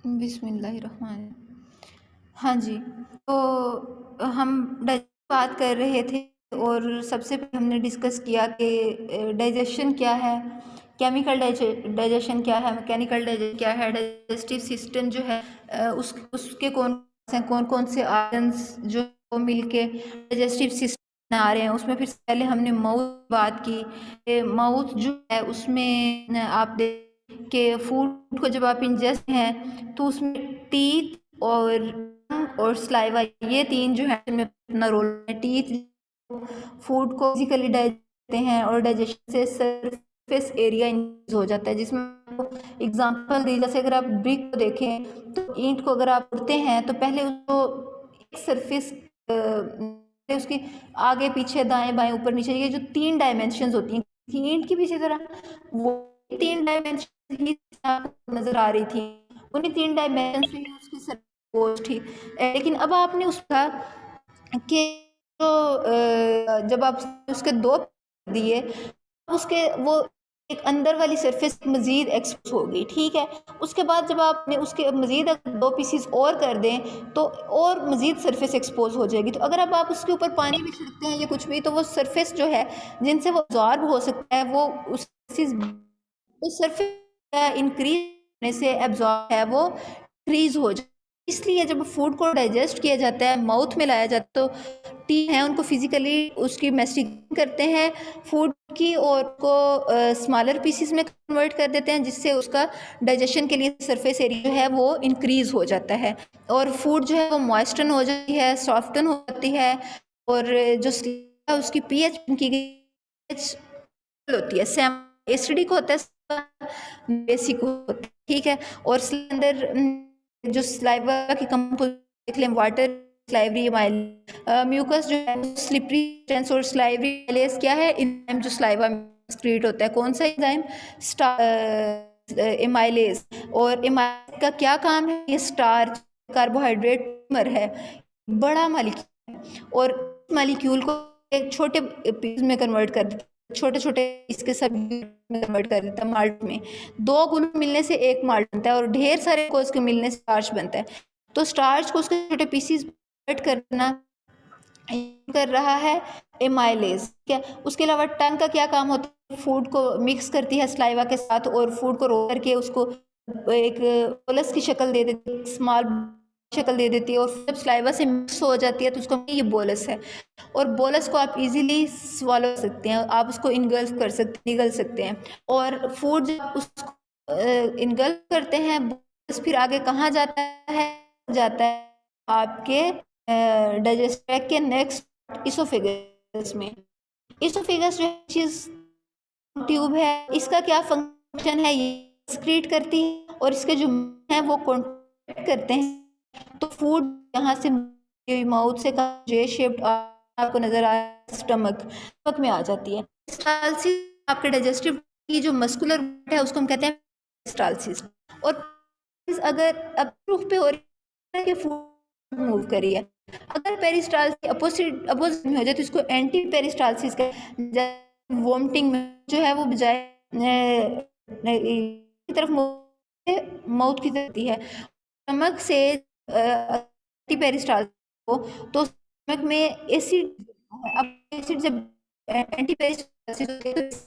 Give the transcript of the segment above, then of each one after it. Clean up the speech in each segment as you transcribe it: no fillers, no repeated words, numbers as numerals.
बिस्मिल्लाहिर्रहमान। हाँ जी, तो हम बात कर रहे थे और सबसे पहले हमने डिस्कस किया कि डाइजेशन क्या है, केमिकल डाइजेशन क्या है, मैकेनिकल डाइजेशन क्या है, डाइजेस्टिव सिस्टम जो है उसके कौन कौन से ऑर्गन्स जो मिलके डाइजेस्टिव सिस्टम बना रहे हैं। उसमें फिर पहले हमने माउथ बात की। माउथ जो है उसमें आप देख के फूड को जब आप इंजेस्ट हैं तो उसमें टीथ और स्लाइवा, ये तीन जो है में अपना रोल है। टीथ फूड को फिजिकली डाइजेस्ट करते हैं और डाइजेशन से सरफेस एरिया इंक्रीज हो जाता है। जिसमें एग्जांपल दी, जैसे अगर आप ब्रिक को देखें तो ईंट को अगर आप उड़ते हैं तो पहले उसको एक सरफेस उसकी आगे पीछे दाएं बाएं ऊपर नीचे, ये जो 3 डायमेंशंस होती हैं ईंट की भी इसी तरह वो 3 डायमेंशन ही नजर आ रही थी। उन्हीं 3 डायमेंशन से उसकी सपोज थी। लेकिन अब आपने उसका कि जब आप उसके 2 दिए उसके वो एक अंदर वाली सरफेस मजीद एक्सपोज होगी, ठीक है। उसके बाद जब आपने उसके मजीद 2 पीसीस और कर दें तो और मजीद सरफेस एक्सपोज हो जाएगी। तो अगर अब आप उसके ऊपर पानी भी छिड़कते हैं या कुछ भी, तो वो सरफेस जो है जिनसे वो अब्जॉर्ब हो सकता है वो उस सरफेस इंक्रीज होने से एब्जॉर्ब है वो इंक्रीज हो जाए। इसलिए जब फूड को डाइजेस्ट किया जाता है, माउथ में लाया जाता है, तो टी है उनको फिजिकली उसकी मैस्टिक करते हैं फूड की और को स्मॉलर पीसेस में कन्वर्ट कर देते हैं, जिससे उसका डाइजेशन के लिए सरफेस एरिया जो है वो इंक्रीज हो जाता है और फूड जो है वो मॉइस्टन हो जाती है, सॉफ्टन हो जाती है। और जो उसकी पीएच की होती है, सेम एसिडिक होता है, बेसिक होता है, ठीक है। और अंदर जो स्लाइवा की देख लें, वाटर स्लाइवरी म्यूकस जो है स्लिपरी और स्लाइवरी क्या है, एंजाइम जो स्लाइवा में क्रिएट होता है, कौन सा एंजाइम, एमाइलेज। और एमाइलेज का क्या काम है, ये स्टार्च कार्बोहाइड्रेट है, बड़ा मालिक्यूल है और मालिक्यूल को एक छोटे पीस में कन्वर्ट कर देता है, छोटे छोटे इसके सब में कन्वर्ट कर देता है माल्ट में। 2 गुण मिलने से 1 माल्ट बनता है और ढेर सारे को उसके मिलने से स्टार्च बनता है। तो स्टार्च को उसके छोटे पीसीस कन्वर्ट करना कर रहा है एमाइलेज, क्या। उसके अलावा टंग का क्या काम होता है, फूड को मिक्स करती है स्लाइवा के साथ और फूड को रोल करके उसको एक बोलस की शक्ल दे देती है, स्मॉल शक्ल दे देती है और जब स्लाइवा से मिक्स हो जाती है तो उसको ये बोलस है। और बोलस को आप इजीली स्वालो कर सकते हैं, आप उसको इनगल्फ कर सकते हैं, निगल सकते हैं। और फूड जब उसको इनगल्फ करते हैं, बोलस फिर आगे कहाँ जाता है आपके डाइजेस्ट ट्रैक्ट के नेक्स्ट इसोफेगस में। इसोफेगस जो चीज ट्यूब है, इसका क्या फंक्शन है, ये एक्सक्रीट करती है और इसके जो है वो कॉन्टैक्ट करते हैं। तो फूड यहाँ से माउथ से जे शेप्ड आपको नजर आ स्टमक में आ जाती है। आपके डाइजेस्टिव की जो मस्कुलर है उसको हम कहते हैं पेरिस्टालसिस। और अगर अब प्रूफ पे हो रही है कि फूड मूव करिए, अगर पेरिस्टालसिस अपोजिट में हो जाए तो इसको एंटी पेरिस्टालसिस का वोमिटिंग में जो है वो बजाय की तरफ माउथ की तरफ है। स्टमक से एंटी पेरिस्टालसिस हो तो स्टमक में एसिड, अब एसिड जब एंटी पेरिस्टालसिस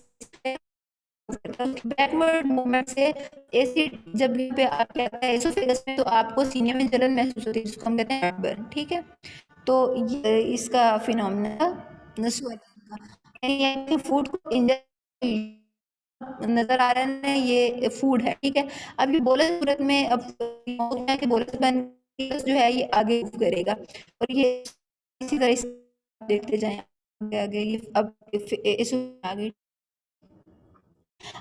बैकवर्ड मूवमेंट से एसिड जब पे आपके आता है एसोफेगस में तो आपको सीने में जलन महसूस होती है, जिसको हम कहते हैं बर्न, ठीक है। तो ये इसका फिनोमेना फूड को नजर आ रहा है, ये फूड है, ठीक है। अब ये बोलस सूरत में अब के बोलस बन जो है ये आगे मूव करेगा और ये इसी तरह देखते जाएं आगे आगे ये अब इस आगे।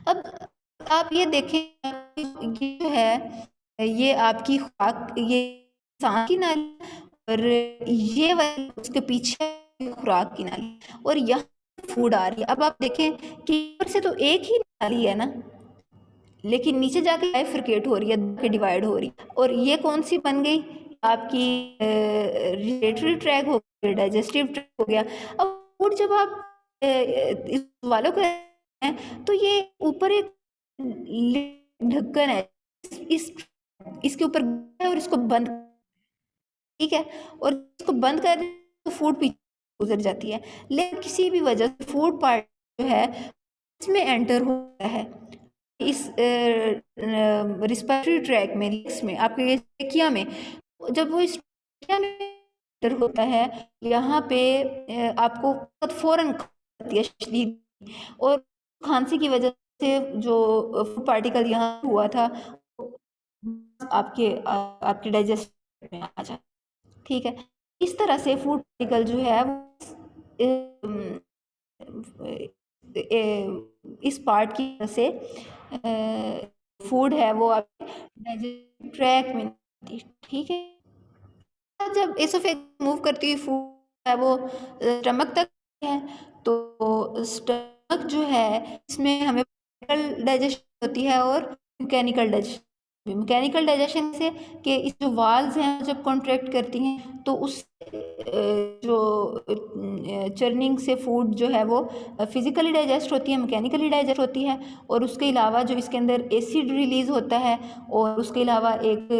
अब आप ये देखें, ये जो है ये आपकी खुराक, ये सांस की नाली और ये वाली उसके पीछे खुराक की नाली और यहाँ फूड आ रही है। अब आप देखें कि ऊपर से तो एक ही नाली है ना, लेकिन नीचे जाके बाइफरकेट हो रही है, डिवाइड हो रही है। और ये कौन सी बन गई, आपकी रिस्पिरेटरी ट्रैक हो गया, डाइजेस्टिव ट्रैक हो गया। अब फूड जब आप वालों का है तो ये ऊपर एक ढक्कन है, इस इसके ऊपर और इसको बंद, ठीक है, और इसको बंद कर तो फूड पीछे गुजर जाती है। लेकिन किसी भी वजह से फूड पार्ट जो है इसमें एंटर होता है, इस रिस्पिरेटरी ट्रैक में, लिप्स में, आपके ट्रेकिया में। जब वो इस ट्रेकिया में एंटर होता है, यहाँ पे आपको फौरन खांसी आती है शदीद, और खांसी की वजह से जो फूड पार्टिकल यहाँ हुआ था आपके डाइजेस्ट में आ जाता, ठीक है। इस तरह से फूड पार्टिकल जो है वो इस पार्ट की वजह से फूड है वो आपके डाइजेस्ट ट्रैक में आती है, ठीक है। जब एसोफेगस मूव करती हुई फूड है वो स्टमक तक है, तो स्टमक जो है इसमें हमें डाइजेशन होती है और मैकेनिकल डाइजेशन। मैकेनिकल डाइजेशन से कि इस जो वाल्स हैं जब कॉन्ट्रैक्ट करती हैं तो उस जो चर्निंग से फूड जो है वो फिजिकली डाइजेस्ट होती है, मैकेनिकली डाइजेस्ट होती है, और उसके अलावा जो इसके अंदर एसिड रिलीज होता है, और उसके अलावा एक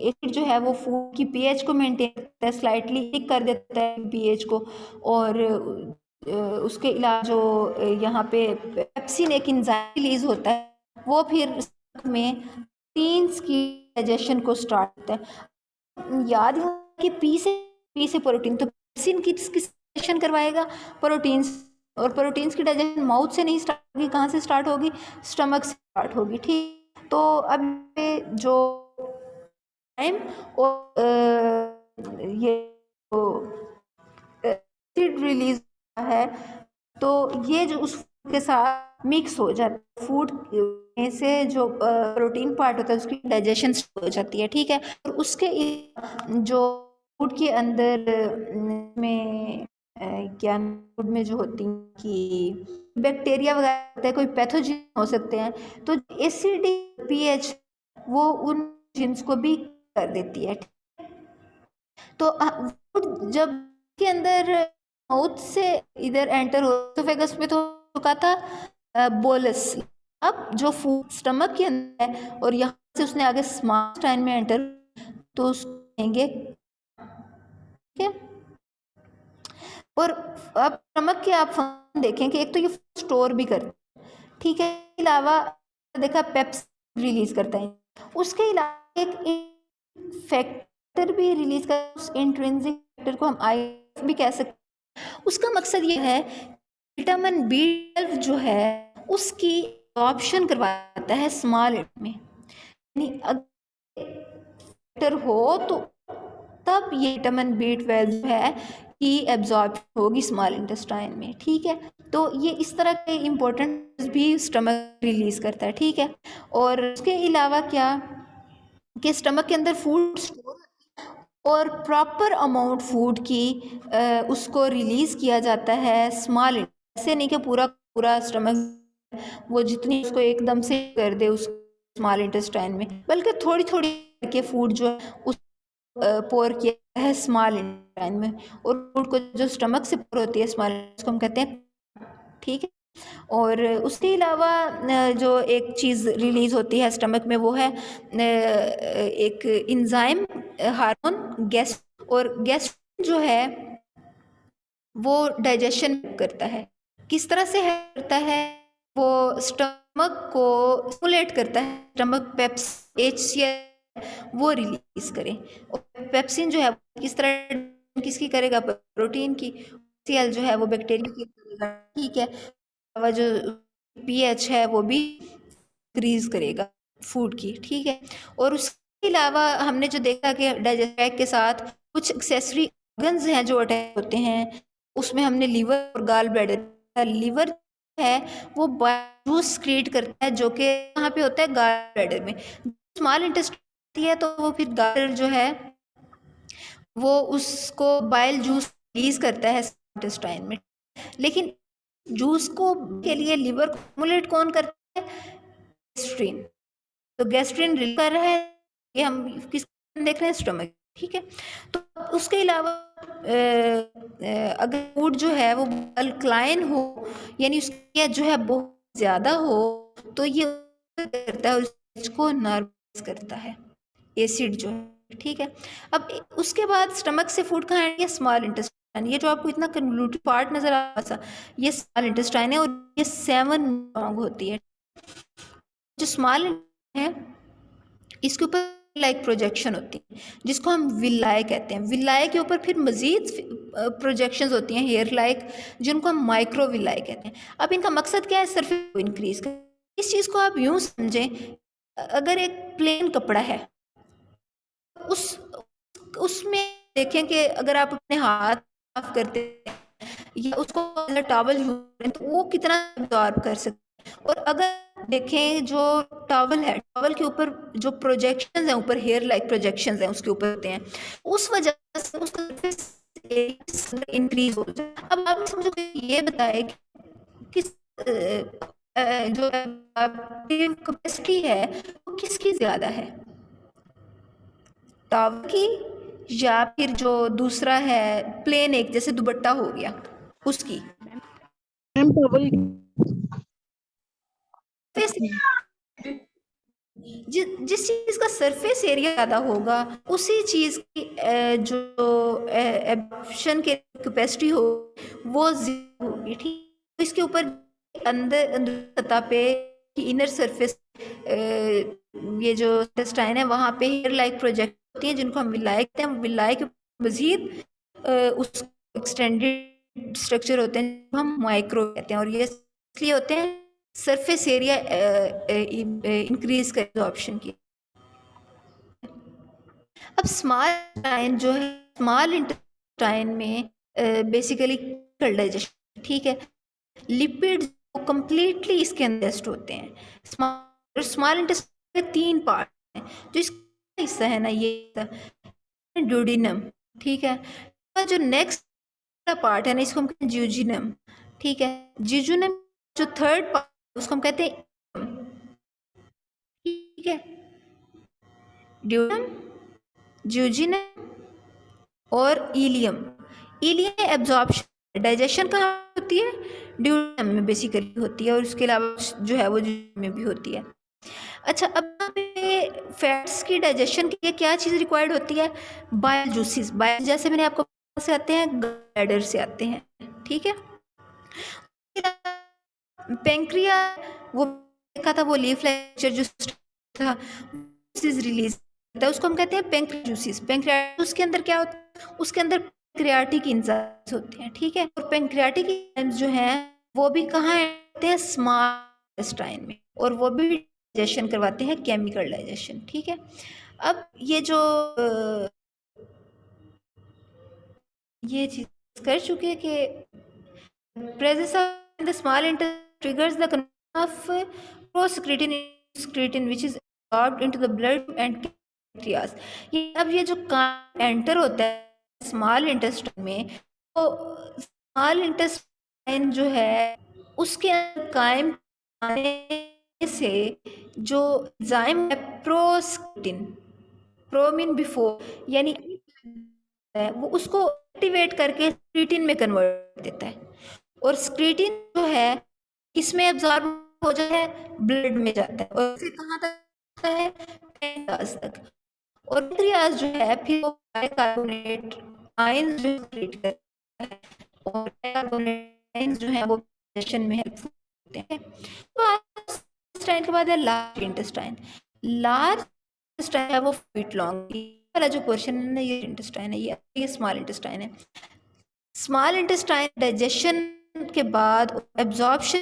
एसिड जो है वो फूड की पीएच को मेंटेन करता है, स्लाइटली टिक कर देता है पीएच को, और उसके अलावा जो यहाँ पे पेप्सिन एक एंजाइम रिलीज होता है, वो फिर में प्रोटीन्स की डाइजेशन को स्टार्ट करता है। याद है कि पी से प्रोटीन, तो पेप्सिन किस डाइजेशन करवाएगा? प्रोटीन्स, और प्रोटीन्स की डाइजेशन माउथ से नहीं स्टार्ट होगी, कहाँ से स्टार्ट होगी? स्टमक से स्टार्ट होगी, ठीक। तो अब जो टाइम और ये एसिड रिलीज है, तो ये जो उस के साथ मिक्स हो जाता है, फूड में से जो प्रोटीन पार्ट होता है उसकी डाइजेशन हो जाती है, ठीक है। और उसके जो फूड के अंदर में क्या फूड में जो होती है कि बैक्टीरिया वगैरह होते हैं, कोई पैथोजन हो सकते हैं, तो एसिडिक पीएच वो उन जिन्स को भी कर देती है। तो जब के अंदर माउथ से इधर एंटर हो तो फेगस में तो चुका था बोलस, अब जो फूड स्टमक के अंदर है और यहाँ से उसने आगे स्मॉल स्टाइन में एंटर, तो उसको ठीक है। और अब स्टमक के आप फंक्शन देखें कि एक तो ये स्टोर भी करता है, ठीक है, अलावा देखा पेप्स रिलीज करता है, उसके अलावा एक फैक्टर भी रिलीज कर, उस इंट्रिंसिक फैक्टर को हम आई भी कह सकते हैं। उसका मकसद ये है विटामिन B12 जो है उसकी ऑप्शन करवाता है स्मॉल में, यानी अगर हो तो तब ये विटामिन B12 जो है कि एब्जॉर्ब होगी स्मॉल इंटेस्टाइन में, ठीक है। तो ये इस तरह के इम्पोर्टेंट भी स्टमक रिलीज करता है, ठीक है। और उसके अलावा क्या कि स्टमक के अंदर फूड और प्रॉपर अमाउंट फूड की उसको रिलीज किया जाता है स्मॉल, ऐसे नहीं कि पूरा पूरा स्टमक वो जितनी उसको एकदम से कर दे उस स्मॉल इंटेस्टाइन में, बल्कि थोड़ी थोड़ी करके फूड जो है उस पोर किया है स्मॉल इंटेस्टाइन में, और फूड को जो स्टमक से पोर होती है स्मॉल, उसको हम कहते हैं, ठीक है। और उसके अलावा जो एक चीज़ रिलीज होती है स्टमक में वो है एक इंजाइम हार्मोन गैस, और गैस जो है वो डाइजेशन करता है। किस तरह से करता है? वो स्टमक को स्टिमुलेट करता है, स्टमक पेप्स HCl वो रिलीज करें, और पेप्सिन जो है किस तरह किसकी करेगा? प्रोटीन की। HCl जो है वो बैक्टीरिया की करेगा, ठीक है। जो pH है वो भी इंक्रीज करेगा फूड की, ठीक है। और उसके अलावा हमने जो देखा कि डाइजेस्ट के साथ कुछ एक्सेसरी ऑर्गन्स हैं जो अटैच होते हैं, उसमें हमने लीवर और गाल ब्लैडर, लीवर है वो जूस क्रिएट करता है जो कि कहाँ पे होता है? गाल ब्लैडर में। स्मॉल इंटेस्टाइन है तो वो फिर गाल जो है वो उसको बाइल जूस रिलीज करता है इंटेस्टाइन में, लेकिन जूस को के लिए लिवर को स्टिमुलेट कौन करता है? गैस्ट्रिन। तो गैस्ट्रिन रिलीज कर रहा है, ये हम किस देख रहे हैं? स्टमक, ठीक है। तो उसके अलावा अगर फूड जो है वो अल्कलाइन हो, यानी उसकी जो है बहुत ज़्यादा हो, तो ये करता है, उसको नर्वस करता है। एसिड जो है, ठीक है। अब उसके बाद स्टमक से फूड कहाँ आएंगे, स्मॉल इंटेस्टाइन। ये जो आपको इतना कन्वोल्यूटेड पार्ट नजर आ रहा था, ये स्मॉल इंटेस्टाइन है और ये 7 लॉन्ग होती है। जो स्मॉल है इसके ऊपर लाइक प्रोजेक्शन होती है जिसको हम विलाय कहते हैं। विलाय के ऊपर फिर मजीद प्रोजेक्शंस होती हैं हेयर लाइक, जिनको हम माइक्रो विलाय कहते हैं। अब इनका मकसद क्या है, सरफेस को इंक्रीज कर। इस चीज़ को आप यूं समझें, अगर एक प्लेन कपड़ा है, उस उसमें देखें कि अगर आप अपने हाथ साफ करते हैं या उसको टॉवल यूज करें तो वो कितना एब्जॉर्ब कर सकते हैं। और अगर देखें जो टॉवल है, टॉवल के ऊपर जो प्रोजेक्शंस हैं, ऊपर हेयर लाइक प्रोजेक्शंस हैं उसके ऊपर होते हैं, उस वजह से उसका सरफेस इंक्रीज हो जाए। अब आप समझो ये बताए कि किस जो कैपेसिटी है वो किसकी ज्यादा है, टॉवल की या फिर जो दूसरा है प्लेन एक जैसे दुपट्टा हो गया उसकी। मैम टॉवल जिस चीज का सरफेस एरिया ज्यादा होगा उसी चीज की जो एब्जॉर्प्शन की कैपेसिटी हो वो ज्यादा होगी, ठीक। तो इसके ऊपर अंदर अंदर सतह पे इनर सरफेस ये जो इंटेस्टाइन है वहाँ पे हेयर लाइक प्रोजेक्ट होती हैं जिनको हम विलाय कहते हैं। विलाय के मजीद उस एक्सटेंडेड स्ट्रक्चर होते हैं जो हम माइक्रो कहते हैं, और ये इसलिए होते हैं सरफेस एरिया इंक्रीज कर एब्जॉर्प्शन की। अब स्मॉल इंटेस्टाइन जो है, स्मॉल इंटेस्टाइन में बेसिकली डाइजेशन, ठीक है। लिपिड कंप्लीटली इसके अंदर होते हैं। स्मॉल इंटेस्टाइन के 3 पार्ट हैं। जो इसका हिस्सा है ना, ये ड्यूडिनम, ठीक है। जो नेक्स्ट पार्ट है ना, इसको हम कहते हैं ज्यूजिनम, ठीक है। ज्यूजिनम जो थर्ड पार्ट उसको हम कहते हैं, ठीक है। ड्यूडिनम, ज्यूजिनम और इलियम। इलियम में एब्जॉर्प्शन डाइजेशन कहाँ होती है, ड्यूडिनम में बेसिकली होती है, और उसके अलावा जो है वो में भी होती है। अच्छा, अब यहाँ पे फैट्स की डाइजेशन के लिए क्या चीज़ रिक्वायर्ड होती है, बाइल जूसेस। बाइल जैसे मैंने आपको से आते हैं, गैडर से आते हैं, ठीक है। पेंक्रिया वो देखा था, वो लीफ लेक्चर जो था रिलीज होता है उसको हम कहते हैं पेंक्रियाजूसिस। पेंक्रियाजूस के अंदर क्या होता है, उसके अंदर पेंक्रियाटिक एंजाइम्स होते हैं, ठीक है। और पेंक्रियाटिक एंजाइम्स जो हैं वो भी कहाँ होते हैं, स्मॉल इंटेस्टाइन में, और वो भी डाइजेशन करवाते हैं, केमिकल डाइजेशन, ठीक है। अब ये जो ये चीज कर चुके हैं कि presence of the small intestine triggers the conversion of prosecretin which is absorbed into the blood and pancreas। अब ये जो एंटर होता है स्मॉल इंटेस्टाइन में, तो स्मॉल इंटेस्टाइन जो है उसके अंदर कायम आने से जो एंजाइम है प्रोस्क्रिटिन, प्रोमिन बिफोर यानी वो उसको एक्टिवेट करके स्क्रीटिन में कन्वर्ट कर देता है। और स्क्रीटिन जो है किसमें एब्जॉर्ब हो जाता है, ब्लड में जाता है, और फिर कहाँ तक जाता है, पैंक्रियाज तक। और पैंक्रियाज जो है फिर वो बाइकार्बोनेट आयंस जो क्रिएट करता है, और बाइकार्बोनेट आयंस जो है वो डाइजेशन में हेल्पफुल होते हैं। तो इंटेस्टाइन के बाद है लार्ज इंटेस्टाइन। लार्ज इंटेस्टाइन है वो फीट लॉन्ग वाला जो क्वेश्चन है ना, ये इंटेस्टाइन है, ये स्मॉल इंटेस्टाइन है। स्मॉल इंटेस्टाइन डाइजेशन के बाद, एब्जॉर्प्शन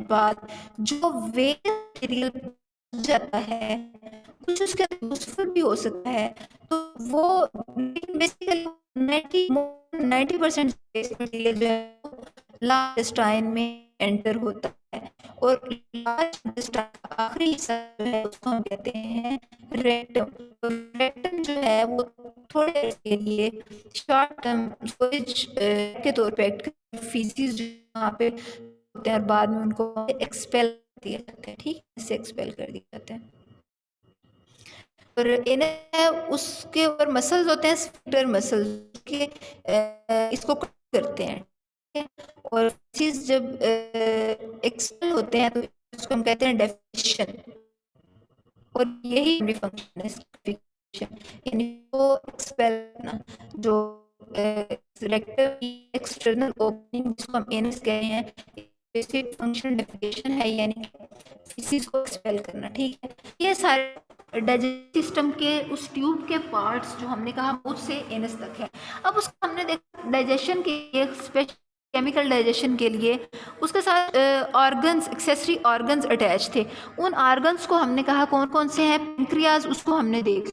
बाद जो वेस्ट मटेरियल जाता है कुछ उसके यूजफुल भी हो सकता है, तो वो बेसिकली 90% मटेरियल जो है लार्ज इंटेस्टाइन में एंटर होता है। और लार्ज इंटेस्टाइन आखिरी हिस्सा जो है उसको हम कहते हैं रेक्टम। रेक्टम जो है वो थोड़े के लिए शॉर्ट टर्म स्टोरेज के तौर पे एक्ट फीसिस वहाँ पे होते हैं, और बाद में उनको एक्सपेल दिया जाता है, ठीक, इससे एक्सपेल कर दिया जाता है। और इन्हें उसके ऊपर मसल्स होते हैं, स्फिंक्टर मसल्स के इसको करते हैं, ठीक है। और चीज जब एक्सपेल होते हैं तो इसको हम कहते हैं डेफिनेशन, और यही फंक्शन है यानी वो एक्सपेल करना, जो रेक्टम की एक्सटर्नल ओपनिंग जिसको हम एनस कह रहे हैं, बेसिक फंक्शनल डेफिनेशन है, यानी फीसिस को एक्सपेल करना। ठीक है, ये सारे डाइजेस्टिव सिस्टम के उस ट्यूब के पार्ट्स जो हमने कहा मुंह से एनस तक है। अब उसको हमने देखा डाइजेशन के लिए, स्पेशल केमिकल डाइजेशन के लिए उसके साथ ऑर्गन्स, एक्सेसरी ऑर्गन्स अटैच थे। उन ऑर्गन्स को हमने कहा कौन कौन से हैं, पेंक्रियाज, उसको हमने देख।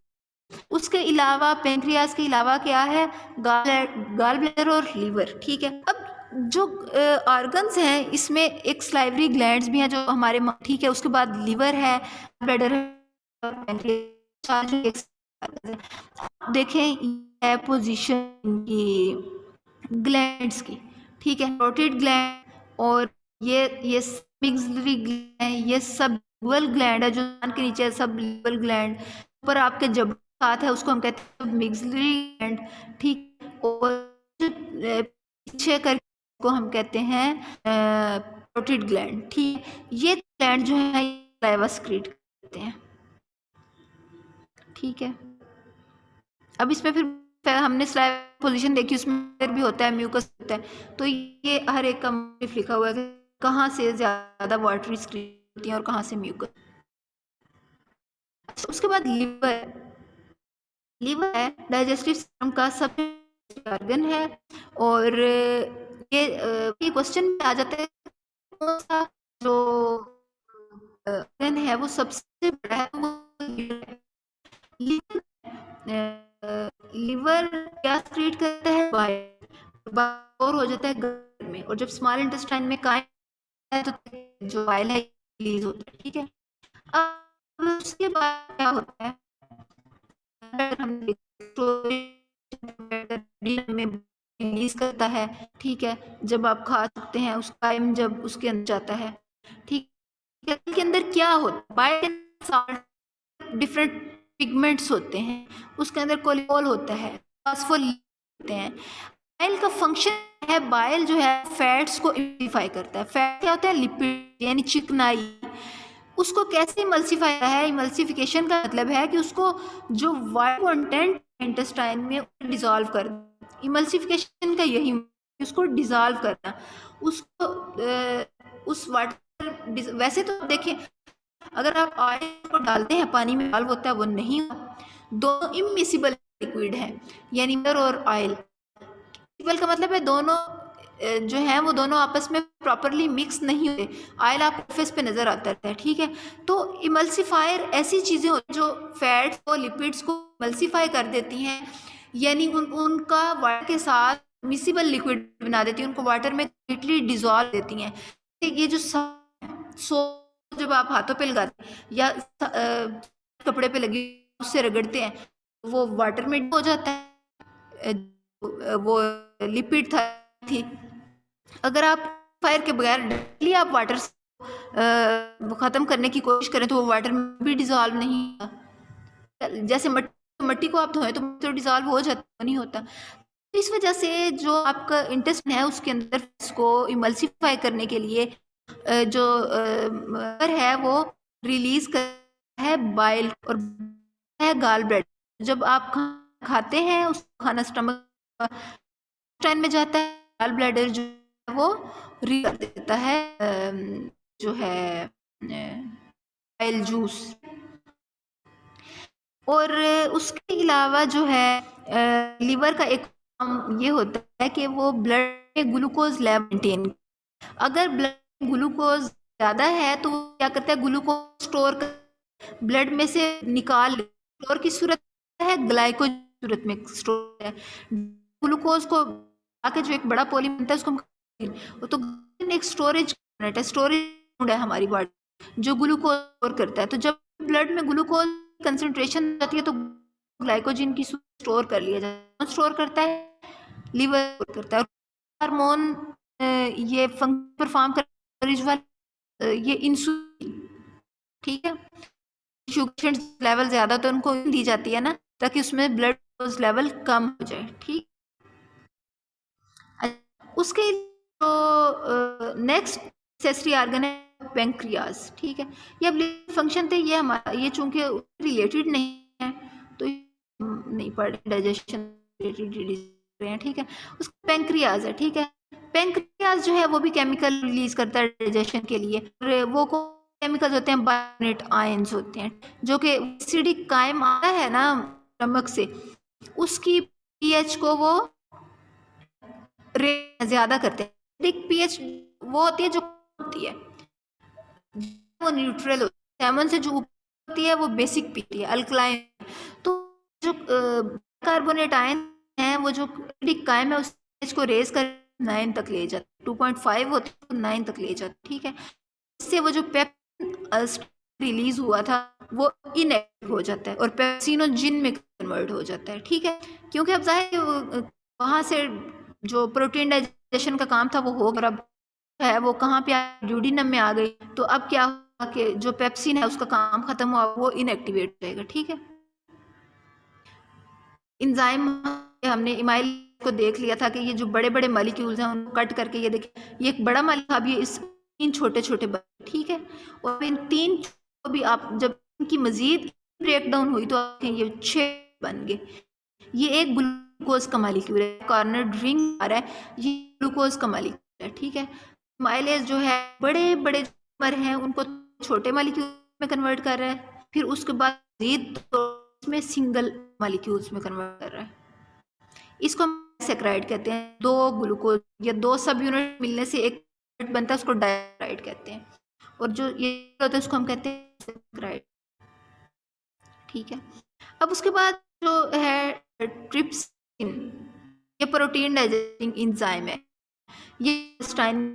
उसके अलावा पेंक्रियाज के अलावा क्या है, गाल ब्लैडर और लीवर। ठीक है, अब जो ऑर्गन्स हैं इसमें एक सलाइवरी ग्लैंड्स भी हैं जो हमारे, ठीक है, उसके बाद लीवर है, ब्लैडर है, पेंक्रियाज। देखें ये पोजीशन की ग्लैंड्स की, ठीक है, प्रोटेड ग्लैंड, और ये मिक्सलरी ग्लैंड, ये सब लिवल ग्लैंड है जो कान के नीचे है, सब लिवल ग्लैंड। ऊपर आपके जब साथ है उसको हम कहते हैं मिक्सलरी ग्लैंड। ठीक, और पीछे कर को हम कहते हैं प्रोटेड ग्लैंड। ठीक, ये ग्लैंड जो है सलाइवा सेक्रेट करते हैं। ठीक है, अब इसमें फिर हमने स्लाइव पोजीशन देखी, उसमें भी होता है, म्यूकस होता है, तो ये हर एक का मुख्तलिफ लिखा हुआ है कि कहाँ से ज़्यादा वाटरी स्क्रीन होती है और कहाँ से म्यूकस। उसके बाद लीवर, लीवर है डाइजेस्टिव सिस्टम का सबसे ऑर्गन है, और ये क्वेश्चन में आ जाता है कौन सा जो ऑर्गन है वो सबसे बड़ा है, वो लीवर। लीवर क्या क्रिएट करता है, बाइल, और हो जाता है गट में, और जब स्मॉल इंटेस्टाइन में कायम है तो जो बाइल है रिलीज होता है। ठीक है, अब उसके बाद क्या होता है, हम में रिलीज करता है। ठीक है, जब आप खा सकते हैं उस टाइम जब उसके अंदर जाता है। ठीक है, के अंदर क्या होता है, बाइल डिफरेंट पिगमेंट्स होते हैं, उसके अंदर कोलियोल होता है, फॉस्फोलिपिड होते हैं। बाइल का फंक्शन है, बाइल जो है फैट्स को इमल्सिफाई करता है। फैट क्या होता है, लिपिड यानी चिकनाई। उसको कैसे इमल्सिफाई करता है, इमल्सिफिकेशन का मतलब है कि उसको जो वाटर कंटेंट इंटेस्टाइन में डिसॉल्व कर, इमल्सिफिकेशन का यही उसको डिसॉल्व करना, उसको उस वाटर, वैसे तो देखिए अगर आप ऑयल को डालते हैं पानी में डिसॉल्व होता है, वो नहीं होता। दोनों इमिसिबल लिक्विड हैं, यानी वाटर और ऑयल। इमिसिबल का मतलब है दोनों जो है वो दोनों आपस में प्रॉपरली मिक्स नहीं होते। ऑयल आपको फेस पे नज़र आता है। ठीक है, तो इमल्सिफायर ऐसी चीज़ें होती जो फैट्स को, लिपिड्स को इमल्सिफाई कर देती हैं, यानी उनका वाटर के साथ मिसिबल लिक्विड बना देती हैं, उनको वाटर में कंप्लीटली डिजॉल्व देती हैं। ये जो सोप जब आप हाथों पे लगाते हैं या कपड़े पे लगी उससे रगड़ते हैं, वो वाटर में हो जाता है, वो लिपिड था थी। अगर आप फायर के बगैर डेली आप वाटर ख़त्म करने की कोशिश करें तो वो वाटर में भी डिज़ोल्व नहीं होता। जैसे मट्टी को आप धोएं तो डिज़ोल्व हो जाता, नहीं होता। इस वजह से जो आपका इंटेस्टाइन है उसके अंदर इसको इमल्सिफाई करने के लिए जो है वो रिलीज करता है बाइल, और है गाल ब्लैडर। जब आप खाते हैं उस खाना स्टमक में जाता है, गाल ब्लैडर जो है वो रिलीज कर देता है जो है बाइल जूस। और उसके अलावा जो है लीवर का एक काम ये होता है कि वो ब्लड में ग्लूकोज लेवल मेंटेन, अगर ब्लड में ग्लूकोज ज़्यादा है तो क्या करता है, ग्लूकोज स्टोर कर ब्लड में से निकाल, स्टोर की सूरत है, ग्लाइकोज सूरत में स्टोर है। ग्लूकोज को आके जो एक बड़ा पॉलीमर बनता है उसको हम, तो एक स्टोरेज यूनिट है, स्टोरेज है हमारी बॉडी जो ग्लूकोज स्टोर करता है। तो जब ब्लड में ग्लूकोज कंसंट्रेशन जाती है तो ग्लाइकोजन की स्टोर कर लिया जाता है, स्टोर करता है लीवर करता है। हार्मोन ये फंक्शन परफॉर्म कर ये इंसुलिन। ठीक है, शुगर लेवल ज़्यादा तो उनको दी जाती है ना, ताकि उसमें ब्लड लेवल कम हो जाए। ठीक, उसके जो नेक्स्ट एक्सेसरी ऑर्गन है पेंक्रियाज। ठीक है, ये अब फंक्शन थे, ये हमारा ये चूंकि रिलेटेड नहीं है तो नहीं पढ़ डाइजेशन रहे हैं, ठीक है। उसका पेंक्रियाज है, ठीक है। पेंक्रियाज जो है वो भी केमिकल रिलीज करता है डाइजेशन के लिए, और वो केमिकल्स होते हैं बायोनेट आयंस होते हैं, जो कि एसिडिक कायम आता है ना स्टमक से, उसकी पीएच को वो ज्यादा करते हैं। एसिडिक पीएच वो होती है जो होती है, वो न्यूट्रल होती है। सेवन से जो ऊपर होती है वो बेसिक पीती है, अल्कलाइन। तो जो कार्बोनेट आयन है वो जो एसिडिक कायम है उस पीएच को रेज कर 9 तक ले जाता है, 2.5 होता है 9 तक ले जाता है, ठीक है। इससे वो जो पेप्सिन रिलीज हुआ था वो इनएक्टिव हो जाता है और पेप्सिनोजिन में कन्वर्ट हो जाता है, ठीक है। क्योंकि अब जाहिर वहाँ से जो प्रोटीन डाइजेशन का काम था वो हो गया, अब है वो कहाँ पे ड्यूडिनम में आ गई, तो अब क्या हुआ कि जो पेप्सिन है उसका काम खत्म हुआ, वो इनएक्टिवेट हो जाएगा, ठीक है। इंजाइम हमने इमाइल को देख लिया था कि ये जो बड़े बड़े मॉलिक्यूल्स हैं उनको कट करके ये देखिए, ये एक बड़ा मॉलिक्यूल, अब ये इस 3 छोटे छोटे बने, ठीक है। और इन 3 को भी आप जब इनकी मजीद ब्रेकडाउन हुई तो ये 6 बन गए। ये एक ग्लूकोज का मॉलिक्यूल है, कॉर्नर रिंग आ रहा है, ये ग्लूकोज का मॉलिक्यूल है, ठीक है। माइलेज जो है बड़े बड़े मर हैं उनको छोटे मॉलिक्यूल में कन्वर्ट कर रहा है, फिर उसके बाद मजीद में सिंगल मॉलिक्यूल्स में कन्वर्ट कर रहा है। इसको हम सैकराइड कहते हैं। 2 ग्लूकोज या 2 सब यूनिट मिलने से एक बनता है, उसको डाइसैकराइड कहते हैं। और जो ये होता है उसको हम कहते हैं सैकराइड, ठीक है। अब उसके बाद जो है ट्रिप्सिन, ये प्रोटीन डाइजेस्टिंग एंजाइम है। ये स्टाइन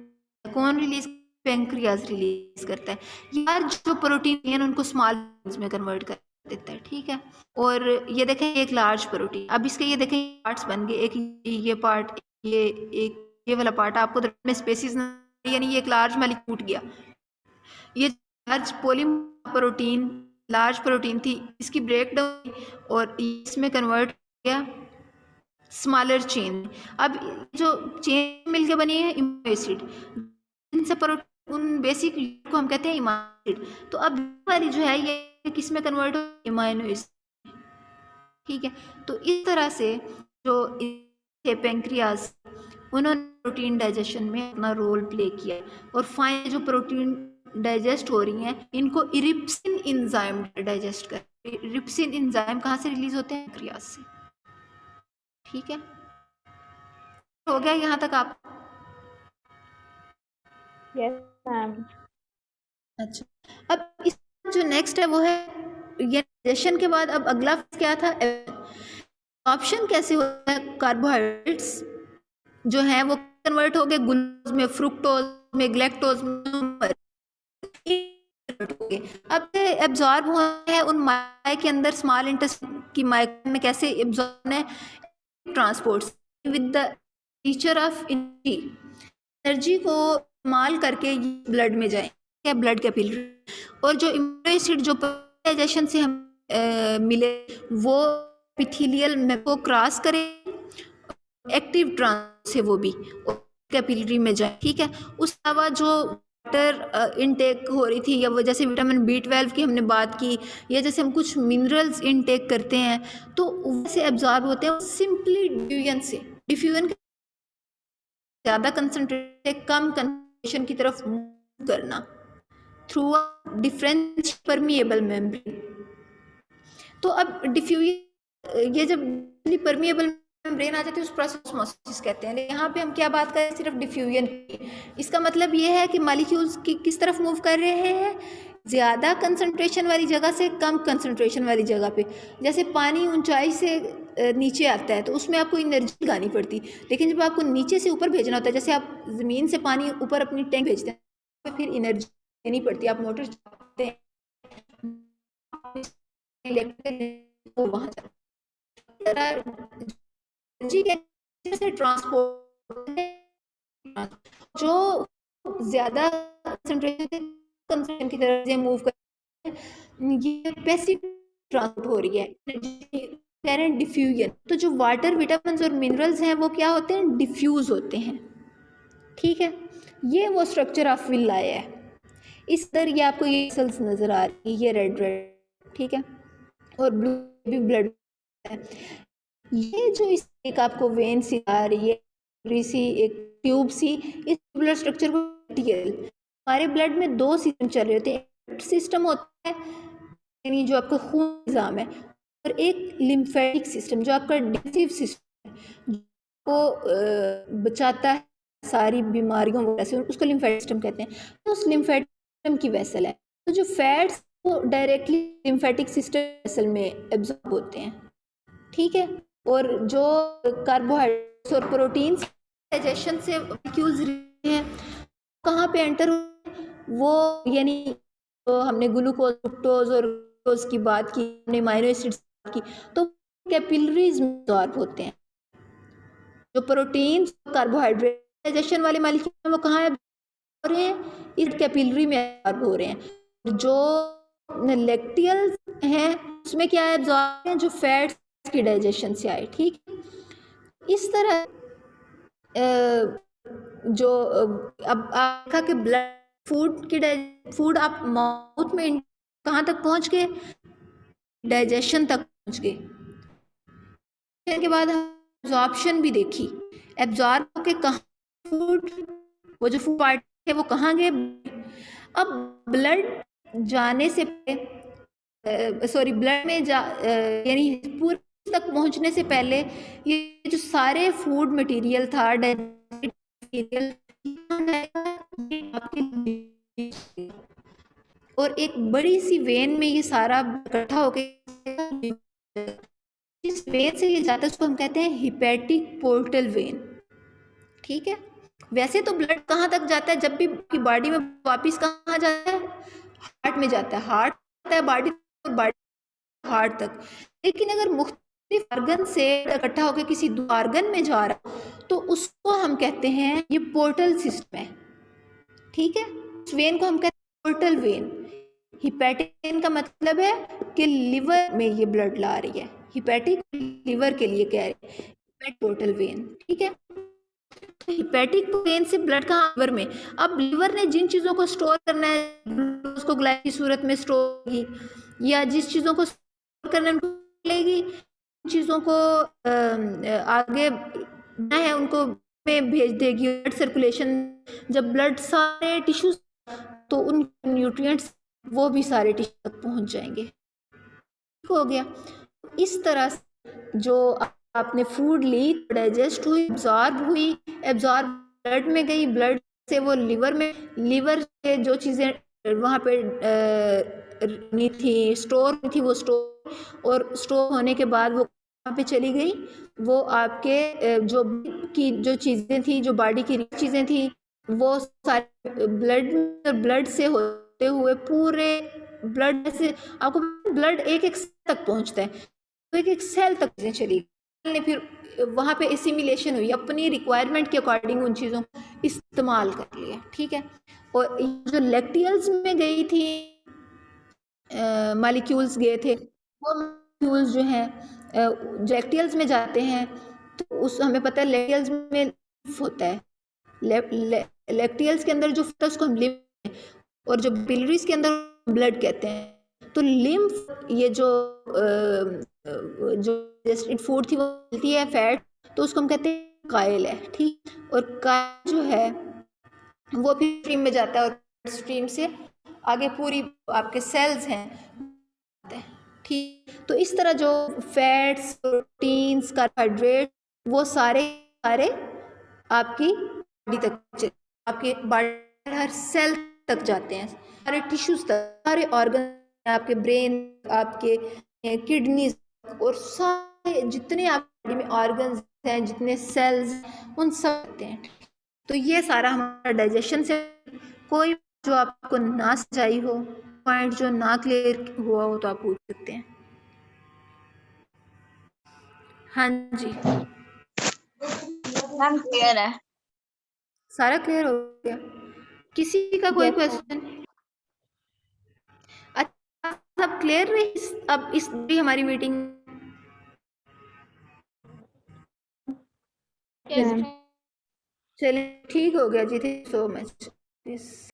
कौन रिलीज, पेंक्रियाज रिलीज करता है। यार जो प्रोटीन है उनको स्मॉल में कन्वर्ट कर देता है, ठीक है। और ये देखें एक लार्ज प्रोटीन, अब इसके ये देखें पार्ट्स बन गए, एक ये पार्ट, ये एक ये वाला पार्ट, आपको में स्पेसिस यानी ये एक लार्ज मॉलिक्यूल टूट गया। ये लार्ज पोलीप्रोटीन लार्ज प्रोटीन थी, इसकी ब्रेकडाउन और इसमें कन्वर्ट किया स्मॉलर चेन। अब जो चेन मिलके बनी है इम्यूनो एसिड, इनसे उन बेसिक को हम कहते हैं इमाइनो एसिड। तो अब वाली जो है ये किस में कन्वर्ट हो, इमाइनो एसिड, ठीक है। तो इस तरह से जो पेंक्रियाज उन्होंने प्रोटीन डाइजेशन में अपना रोल प्ले किया, और फाइनल जो प्रोटीन डाइजेस्ट हो रही हैं इनको इरिप्सिन एंजाइम डाइजेस्ट कर। इरिप्सिन एंजाइम कहाँ से रिलीज होते हैं, पेंक्रियाज से, ठीक है। हो गया यहाँ तक आप? Yes ma'am. अच्छा, अब इस जो नेक्स्ट है वो है ये डाइजेशन के बाद अब अगला क्या था, ऑप्शन कैसे होता है। कार्बोहाइड्रेट्स जो है वो कन्वर्ट हो गए ग्लूकोज में, फ्रुक्टोज में, ग्लैक्टोज में, अब एब्जॉर्ब हुआ है उन माया के अंदर, स्मॉल इंटेस्टाइन की माया में कैसे एब्जॉर्ब है, transport with the teacher of energy को इस्तेमाल करके ब्लड में जाए, क्या ब्लड कैपिलरी। और जो इम्यूनो एसिड जो डाइजेशन से हम मिले वो एपिथेलियल में को क्रॉस करे, एक्टिव ट्रांस से वो भी कैपिलरी में जाए, ठीक है। उसके अलावा जो वाटर इनटेक हो रही थी, या वो जैसे विटामिन B12 की हमने बात की, या जैसे हम कुछ मिनरल्स इनटेक करते हैं तो वैसे एब्जॉर्ब होते हैं सिंपली डिफ्यूजन से। डिफ्यूजन ज़्यादा कंसंट्रेट कम कंसंट्रेशन की तरफ मूव करना through a different permeable membrane. तो अब डिफ्यूजन ये जब परमिएबल मेम्ब्रेन आ जाती है उस प्रोसेस ऑस्मोसिस कहते हैं। यहाँ पे हम क्या बात करें, सिर्फ डिफ्यूजन की। इसका मतलब ये है कि मॉलिक्यूल्स की किस तरफ मूव कर रहे हैं, ज़्यादा कंसंट्रेशन वाली जगह से कम कंसंट्रेशन वाली जगह पे। जैसे पानी ऊंचाई से नीचे आता है तो उसमें आपको एनर्जी लगानी पड़ती, लेकिन जब आपको नीचे से ऊपर भेजना होता है, जैसे आप ज़मीन से पानी ऊपर अपनी टैंक भेजते हैं तो फिर एनर्जी देनी पड़ती है, आप मोटर चलाते हैं वहाँ से ट्रांसपोर्ट जो ज़्यादा कंसंट्रेशन की तरफ से मूव कर, ये पैसिव ट्रांसपोर्ट हो रही है, डिफ्यूजन। तो जो वाटर, विटामिन और मिनरल्स हैं वो क्या होते हैं, डिफ्यूज होते हैं, ठीक है। ये वो स्ट्रक्चर ऑफ विल आया है। इस तरह ये आपको ये सेल्स नजर आ रही है, ये रेड रेड, ठीक है, और ब्लू भी ब्लड है। ये जो इस एक आपको वेन सी आ रही है, सी एक ट्यूब सी, इस ट्यूबुलर स्ट्रक्चर को हमारे ब्लड में दो सिस्टम चल रहे होते हैं। सिस्टम होता है यानी जो आपका खून निज़ाम है, और एक लिम्फेटिक सिस्टम जो आपका डिफेंसिव सिस्टम है, जो बचाता है सारी बीमारियों वगैरह से, उसको लिम्फेटिक सिस्टम कहते हैं। तो उस लिम्फेटिक सिस्टम की वेसल है, तो जो फैट्स वो डायरेक्टली लिम्फेटिक सिस्टम वेसल में एब्जॉर्ब होते हैं, ठीक है। और जो कार्बोहाइड्रेट्स और प्रोटीन्स डाइजेशन से मॉलिक्यूल्स हैं कहाँ पे एंटर वो, यानी तो हमने ग्लूकोज, फ्रुक्टोज और ग्लूकोज की बात की, हमने अमीनो एसिड्स की, तो कैपिलरीज में एब्जॉर्ब होते हैं। जो प्रोटीन्स, कार्बोहाइड्रेट डाइजेशन वाले मॉलिक्यूल वो कहाँ हो रहे हैं, इस कैपिलरी में एब्जॉर्ब हो रहे हैं। जो लेक्टियल्स हैं उसमें क्या एब्जॉर्ब हैं, जो फैट्स की डाइजेशन से आए, ठीक। इस तरह जो अब आपका कि ब्लड फूड आप माउथ में कहाँ तक पहुँच गए, डाइजेशन तक पहुँच गए। के बाद एब्जॉर्प्शन भी देखी, एब्जॉर्ब होके कहाँ फूड, वो जो फूड पार्ट है वो कहाँ गए। अब ब्लड जाने से सॉरी ब्लड में यानी पूरे तक पहुंचने से पहले ये जो सारे फूड मटेरियल था, मटेरियल, और एक बड़ी सी वेन में ये सारा इकट्ठा होकर जिस वेन से ये जाता है उसको हम कहते हैं हिपैटिक पोर्टल वेन, ठीक है। वैसे तो ब्लड कहाँ तक जाता है, जब भी बॉडी में वापस कहाँ जाता है, हार्ट में जाता है, हार्ट जाता है बॉडी, हार्ट तक। लेकिन अगर मुख्तलिफ ऑर्गन से इकट्ठा होकर किसी ऑर्गन में जा रहा तो उसको हम कहते हैं ये पोर्टल सिस्टम है, ठीक है। उस वेन को हम कहते हैं पोर्टल वेन। हिपैटिक वेन का मतलब है कि लिवर में ये ब्लड ला रही है, हिपैटिक लिवर के लिए कह रही है पोर्टल वेन, ठीक है। हिपैटिक वेन से ब्लड कहाँ, लिवर में। अब लिवर ने जिन चीज़ों को स्टोर करना है उसको ग्लाइकोजन की सूरत में स्टोर होगी, या जिस चीज़ों को स्टोर करना है उनको लेगी, चीज़ों को आगे है उनको में भेज देगी ब्लड सर्कुलेशन। जब ब्लड सारे टिश्यूज तो उन न्यूट्रिएंट्स वो भी सारे टिश्यू तक पहुंच जाएंगे, ठीक हो गया। इस तरह से जो आपने फूड ली, डाइजेस्ट हुई, एब्जॉर्ब ब्लड में गई, ब्लड से वो लिवर में, लिवर से जो चीज़ें वहाँ पे नहीं थी, स्टोर थी, वो स्टोर, और स्टोर होने के बाद वो कहाँ पे चली गई, वो आपके जो की जो चीज़ें थी, जो बॉडी की चीज़ें थी, वो सारे ब्लड से होते हुए पूरे ब्लड से, आपको ब्लड एक तक पहुँचता है, तो एक सेल तक चीज़ें चली गई, फिर वहाँ पे एसिमिलेशन हुई, अपनी रिक्वायरमेंट के अकॉर्डिंग उन चीज़ों को इस्तेमाल कर लिया, ठीक है। और जो लेक्टियल्स में गई थी मालिक्यूल्स गए थे, वो मालिक्यूल्स जो हैं लेक्टियल्स में जाते हैं, तो उस हमें पता है लेक्टियल्स में होता है, लेक्टियल्स के अंदर जो होता है उसको हम लिम्फ, और जो बिलरीज के अंदर ब्लड कहते हैं। तो लिम्फ ये जो फूड थी वो मिलती है फैट, तो उसको हम कहते हैं कायल है, ठीक। और कायल जो है वो भी स्ट्रीम में जाता है, और स्ट्रीम से आगे पूरी आपके सेल्स हैं, ठीक। तो इस तरह जो फैट्स, प्रोटीन्स, कार्बोहाइड्रेट वो सारे सारे आपकी बॉडी तक, आपके बॉडी हर सेल तक जाते हैं, सारे टिश्यूज तक, सारे ऑर्गन, आपके ब्रेन, आपके किडनीज, और सारे जितने आपकी बॉडी में ऑर्गन्स हैं, जितने सेल्स, उन सब होते हैं। तो ये सारा हमारा डाइजेशन से। कोई जो आपको ना समझाई हो, पॉइंट जो ना क्लियर हुआ हो तो आप पूछ सकते हैं। हाँ जी, मैम क्लियर है, सारा क्लियर हो गया, किसी का कोई यस मैम। क्वेश्चन? अच्छा, सब क्लियर रही अब इस भी हमारी मीटिंग? यस चलिए ठीक हो गया जी, थैंक यू सो मच।